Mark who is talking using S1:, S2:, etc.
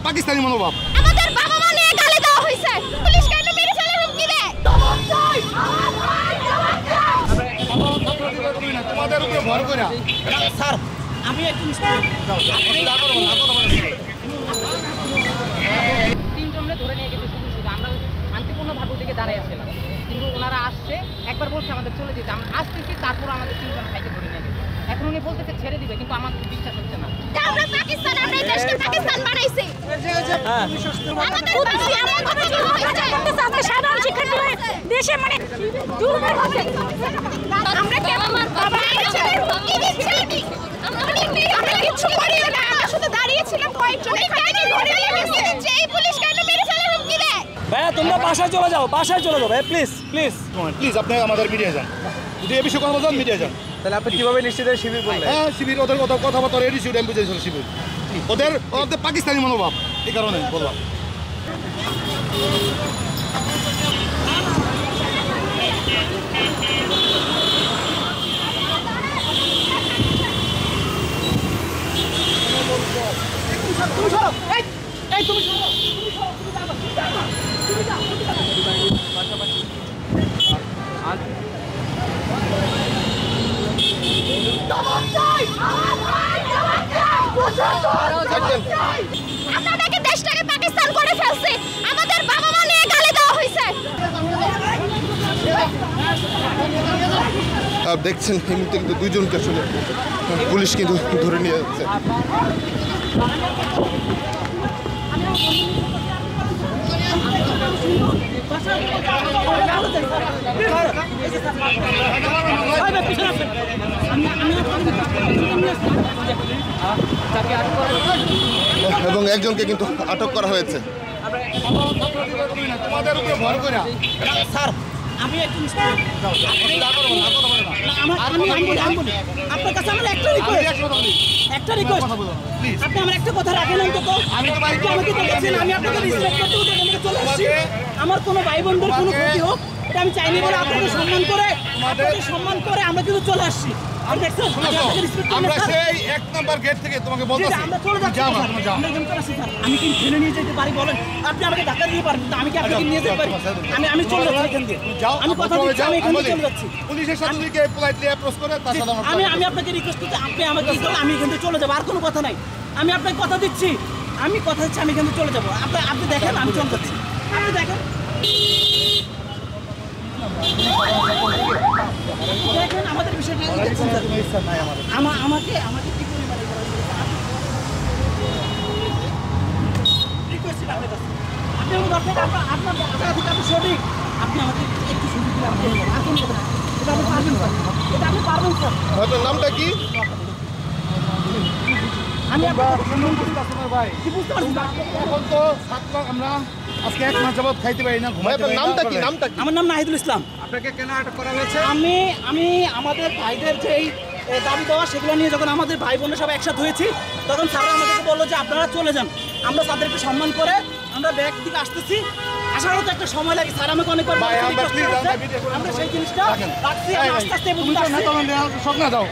S1: পাকিস্তানি মনোভাব।
S2: আমাদের বাবা মা নিয়ে গালি দেওয়া হয়েছে, পুলিশ কেন মেরে ফেলে হুমকি দেয়।
S1: তোমাদের উপরে ভর করে
S3: স্যার আমি একটু
S4: তিনজনকে ধরে নিয়ে গেছে শুধু শুধু আমরা শান্তিপূর্ণভাবে ওদিকে দাঁড়িয়ে আসছিলাম, কিন্তু ওনারা আসছে একবার বলছে আমাদের চলে যেতে, আমরা আসতেছি তারপর আমাদের তিনজন ভাইকে ধরে নিয়ে গেছে। এখন উনি বলতেছে ছেড়ে দিবে, কিন্তু আমার বিশ্বাস হচ্ছে না।
S2: আমরা পাকিস্তান, আমরা এই দেশকে পাকিস্তান বানাইছি। আমাদের বাবা আমার কথা জুলুম হচ্ছে, আমরা সাধারণ শিক্ষার্থী হয়ে দেশে মানে জুলুমের হচ্ছে। আমরা কেন আমার বাবা আমাদের হুমকি দিচ্ছে, আমরা কিছু করি না, আমরা শুধু দাঁড়িয়েছিলাম কয়েকজন এখানে ধরে নিয়ে গেছে। এই পুলিশ কেন মেরে ফেলে হুমকি দেয়।
S3: ভাইয়া তোমরা বাসায় চলে যাও ভাই, প্লিজ
S1: প্লিজ আপনি আমাদের মিডিয়া যান, যদি এই বিষয়ে কথা বলছেন মিডিয়া যান।
S5: তাহলে আপনি কিভাবে নিশ্চিত শিবির বললেন?
S1: হ্যাঁ শিবির, ওদের কথাবার্তা রেডি ছিল, আমি বুঝেছিল শিবির ওদের পাকিস্তানি মনোভাব, এই কারণে বললাম।
S2: আপনাদেরকে দেশটাকে পাকিস্তান করে ফেলছে, আমাদের বাবা মা নিয়ে গালি দেওয়া হয়েছে।
S5: দেখছেন এই মুহূর্তে কিন্তু দুইজনকে আসলে পুলিশ কিন্তু ধরে নিয়ে যাচ্ছে। এবং একজনকে কিন্তু আটক করা হয়েছে।
S1: তোমাদের উপরে ভর করে
S3: স্যার আমি একটু আপনার কাছে আমার একটা রিকোয়েস্ট, আপনি আমার একটা কথা রাখেন অন্তত। আমাকে দেখেছেন, আমি আপনাকে রিসপেক্ট করতে চলে আসছি। আমার কোনো ভাই বোনদের কোনো ক্ষতি হোক এটা আমি চাইনি বলে আপনাকে সম্মান করে আমরা কিন্তু চলে আসছি।
S1: আমরা সেই 1 নম্বর গেট থেকে তোমাকে বলতেছি
S3: আমরা চলে যাচ্ছি। আমি কি ঠেলে নিয়ে যেতে পারি বলেন? আপনি আমাকে ধাক্কা দিয়ে পারবেন, আমি কি আপনাকে নিয়ে যেতে পারি? আমি চলে যাচ্ছি এখান দিয়ে। আমি কথা দিচ্ছি, আমি এখান থেকে চলে যাচ্ছি।
S1: পুলিশের সাথে যদি কেউ পোলাইটলি অ্যাপ্রোচ করে তার সাথে
S3: আমি আপনাকে রিকোয়েস্ট করতে, আপনি আমাকে কি করলে আমি এখান থেকে চলে যাবো, আর কোনো কথা নাই। আমি আপনাকে কথা দিচ্ছি, আমি এখান থেকে চলে যাবো। আপনি দেখেন আমি চলে যাচ্ছি, আপনি দেখেন আমাদের বিষয়টা আমাকে কি পরিমাণে রিকোয়েস্ট আপনার কাছে, আপনি আপনার সঠিক, আপনি আমাকে একটু সুযোগ দিলে আপনি পারবেন স্যার, এটা আপনি পারবেন স্যার।
S5: আপনার নামটা কি?
S3: আমি
S1: ভাই এখন তো আমরা আজকে 1 মাস যাবত খাইতে পারি না, ঘুমাইতে পারি না।
S5: নামটা কি?
S3: আমার নাম নাহিদুল ইসলাম।
S1: আপনাকে কেন আটক করা হয়েছে?
S3: আমি আমাদের ভাইদের যেই দাবি দেওয়া সেগুলো নিয়ে যখন আমাদের ভাই বোনের সব একসাথে হয়েছি, তখন স্যার আমাদেরকে বললো যে আপনারা চলে যান। আমরা তাদেরকে সম্মান করে আমরা ব্যাগ দিকে আসতেছি, আসারও তো একটা সময় লাগে। স্যার আমাকে অনেকবার আমরা সেই জিনিসটা রাখছি, আস্তে আস্তে
S1: সব না দাও,